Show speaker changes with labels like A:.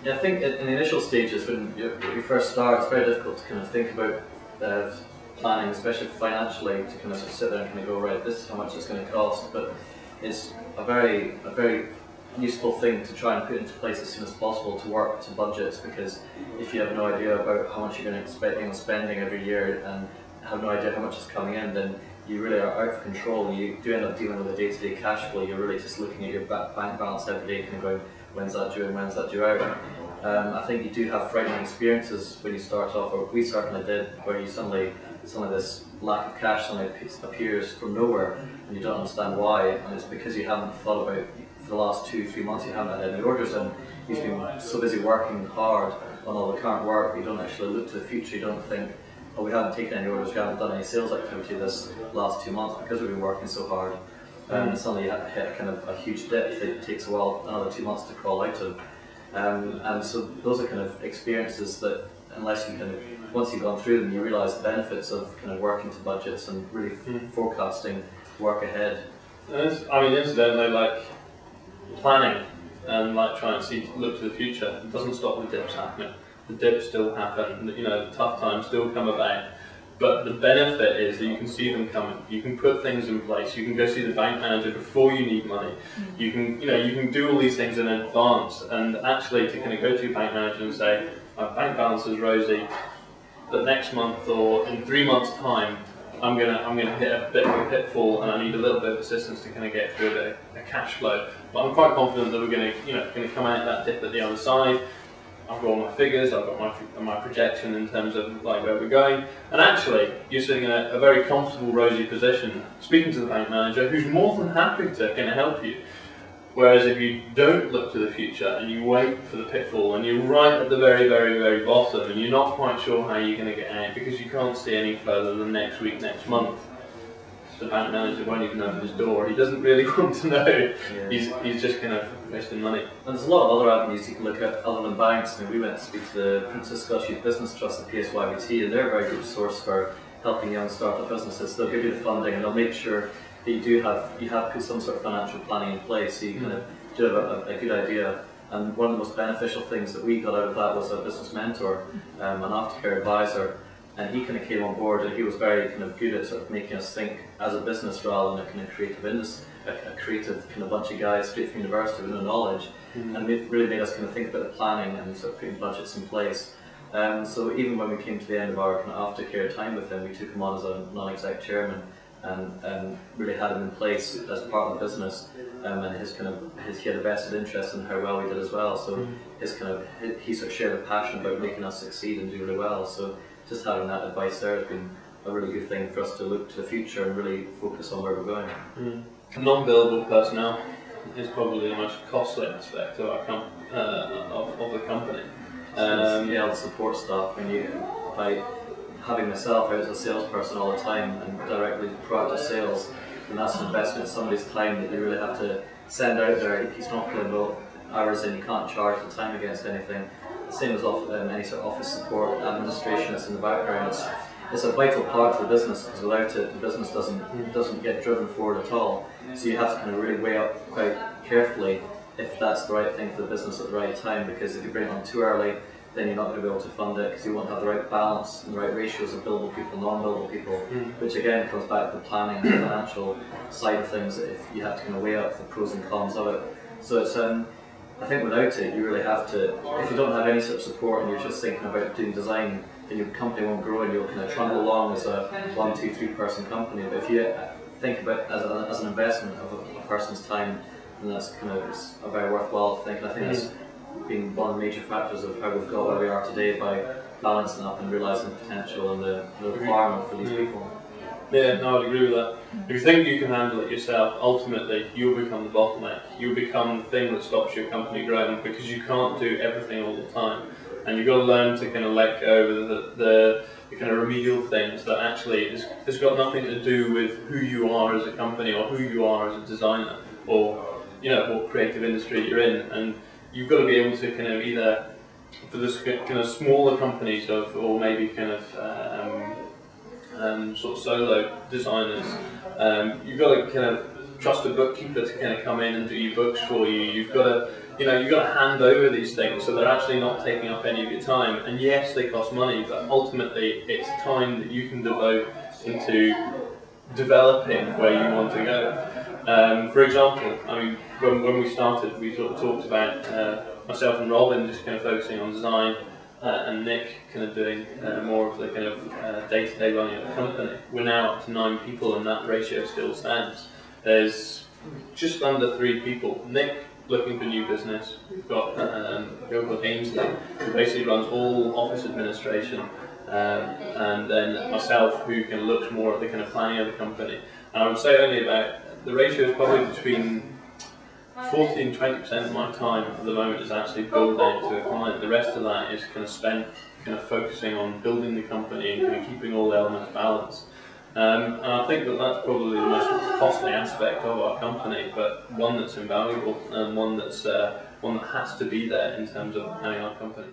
A: Yeah, I think in the initial stages when you first start, it's very difficult to kind of think about planning, especially financially, to kind of sit there and kind of go, right, this is how much it's going to cost. But it's a very useful thing to try and put into place as soon as possible to work to budgets, because if you have no idea about how much you're going to expect spending every year and have no idea how much is coming in, then you really are out of control. You do end up dealing with a day-to-day cash flow. You're really just looking at your bank balance every day, kind of going, when's that due and when's that due out. I think you do have frightening experiences when you start off, or we certainly did, where you suddenly this lack of cash suddenly appears from nowhere and you don't understand why, and it's because you haven't thought about, for the last 2-3 months you haven't had any orders and you've been so busy working hard on all the current work, you don't actually look to the future. You don't think, oh, we haven't taken any orders, we haven't done any sales activity this last 2 months because we've been working so hard. And suddenly you hit kind of a huge dip that takes a while, another 2 months to crawl out of. And so those are kind of experiences that, unless you kind of, once you've gone through them, you realise the benefits of kind of working to budgets and really forecasting work ahead.
B: And I mean, incidentally, like planning and like trying to look to the future, it doesn't stop the dips happening. The dips still happen, you know, the tough times still come about. But the benefit is that you can see them coming. You can put things in place. You can go see the bank manager before you need money. You can, you know, you can do all these things in advance. And actually, to kind of go to your bank manager and say, my bank balance is rosy, but next month or in 3 months' time, I'm gonna hit a bit of a pitfall, and I need a little bit of assistance to kind of get through a cash flow. But I'm quite confident that we're going to come out that dip at the other side. I've got all my figures, I've got my projection in terms of like where we're going, and actually you're sitting in a very comfortable, rosy position, speaking to the bank manager, who's more than happy to kind of help you. Whereas if you don't look to the future and you wait for the pitfall and you're right at the very, very, very bottom and you're not quite sure how you're going to get out because you can't see any further than next week, next month, the bank manager won't even open his door. He doesn't really want to know. Yeah. He's just kind of wasting money.
A: And there's a lot of other avenues you can look at other than banks. I mean, we went to speak to the Princess Scottish Youth Business Trust, the PSYBT, and they're a very good source for helping young startup businesses. They'll give you the funding and they'll make sure that you have put some sort of financial planning in place, so you kind of do have a good idea. And one of the most beneficial things that we got out of that was a business mentor, an aftercare advisor. And he kind of came on board, and he was very kind of good at sort of making us think as a business rather than a kind of creative industry, a creative kind of bunch of guys straight from university with no knowledge, and it really made us kind of think about the planning and sort of putting budgets in place. So even when we came to the end of our kind of aftercare time with him, we took him on as a non-exec chairman and really had him in place as part of the business. And he had a vested interest in how well we did as well. So he sort of shared a passion about making us succeed and do really well. So just having that advice there has been a really good thing for us to look to the future and really focus on where we're going.
B: Non-billable personnel is probably the most costly aspect of of the company.
A: The support staff. By having myself out as a salesperson all the time and directly proactive sales, and that's an investment in somebody's time that you really have to send out there. If he's not putting hours in, you can't charge the time against anything. Same as any sort of office support, administration that's in the background. It's a vital part of the business, because without it, the business doesn't get driven forward at all. So you have to kind of really weigh up quite carefully if that's the right thing for the business at the right time, because if you bring it on too early, then you're not going to be able to fund it, because you won't have the right balance and the right ratios of billable people, non-billable people, which again comes back to the planning and the financial side of things. If you have to kind of weigh up the pros and cons of it. So it's I think without it, you really have to, if you don't have any sort of support and you're just thinking about doing design, then your company won't grow and you'll kind of trundle along as a 1, 2, 3 person company. But if you think about it as an investment of a person's time, then that's kind of a very worthwhile thing. And I think that's been one of the major factors of how we've got where we are today, by balancing up and realising the potential and the requirement for these people.
B: Yeah, no, I'd agree with that. If you think you can handle it yourself, ultimately you'll become the bottleneck. You'll become the thing that stops your company growing, because you can't do everything all the time. And you've got to learn to kind of let go of the kind of remedial things that actually it's got nothing to do with who you are as a company or who you are as a designer, or what creative industry you're in. And you've got to be able to kind of either, for this kind of smaller companies or maybe kind of sort of solo designers, you've got to kind of trust a bookkeeper to kind of come in and do your books for you. You've got to you've got to hand over these things so they're actually not taking up any of your time. And yes, they cost money, but ultimately it's time that you can devote into developing where you want to go. For example, I mean, when we started, we sort of talked about myself and Robin just kind of focusing on design, and Nick kind of doing more of the kind of day-to-day running of the company. We're now up to 9 people, and that ratio still stands. There's just under 3 people. Nick looking for new business. We've got a girl called Ainsley, who basically runs all office administration, and then myself, who kind of looks more at the kind of planning of the company. And I would say only about, the ratio is probably between 40 and 20% of my time at the moment is actually built out to a client. The rest of that is kind of spent kind of focusing on building the company and kind of keeping all the elements balanced. And I think that that's probably the most costly aspect of our company, but one that's invaluable and one that has to be there in terms of having our company.